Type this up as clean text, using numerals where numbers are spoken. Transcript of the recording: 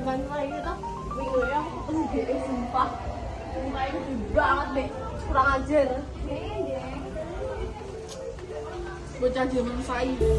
Zaman ini tuh minggu ya aku gede sumpah. Mukanya gede banget deh, kurang ajar. Bocah zaman saiki.